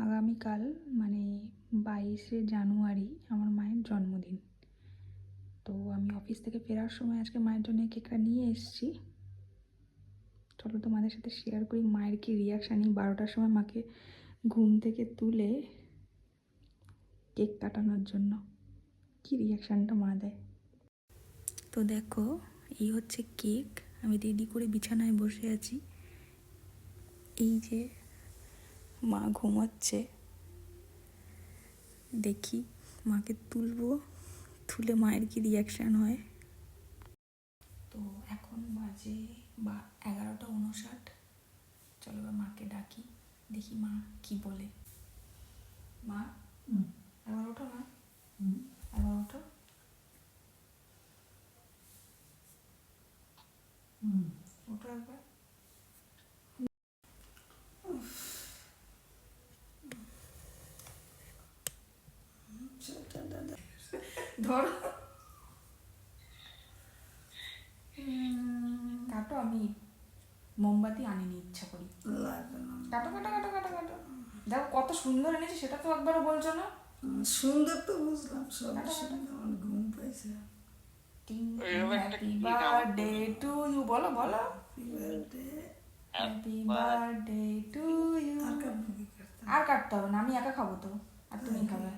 আগামীকাল মানে 22শে জানুয়ারি আমার মায়ের জন্মদিন। তো আমি অফিস থেকে ফেরার সময় আজকে মায়ের জন্য কেকটা নিয়ে এসেছি। চলো তোমাদের সাথে শেয়ার করি মায়ের কি রিয়াকশান। 12টার সময় মাকে ঘুম থেকে তুলে কেক কাটানোর জন্য কি রিয়াকশানটা মা দেয়। তো দেখো, এই হচ্ছে কেক। আমি রেডি করে বিছানায় বসে আছি। এই যে মা ঘুমাচ্ছে, দেখি মাকে তুলবো, তুলে মায়ের কি রিয়াকশান হয়। তো এখন বাজে 11টা 59। চলো এবার মাকে ডাকি, দেখি মা কি বলে। মা, 11টা না, 11টা ওটা একবার। ধরো, কাটো। আমি মোমবাতি আনিনি ইচ্ছা করি। কাটো কাটো কাটো কাটো কাটো। দেখো কত সুন্দর এনেছি, সেটা তো একবারও বলছো না। সুন্দর তো বুঝলাম, সব সুন্দর। আমার ঘুম পাইছে। হ্যাপি বার্থডে টু ইউ, বলো বলো। Happy happy birthday. Birthday to you. আর কাটতে হবে না, আমি একা খাবো তো, আর তুমি খাবে।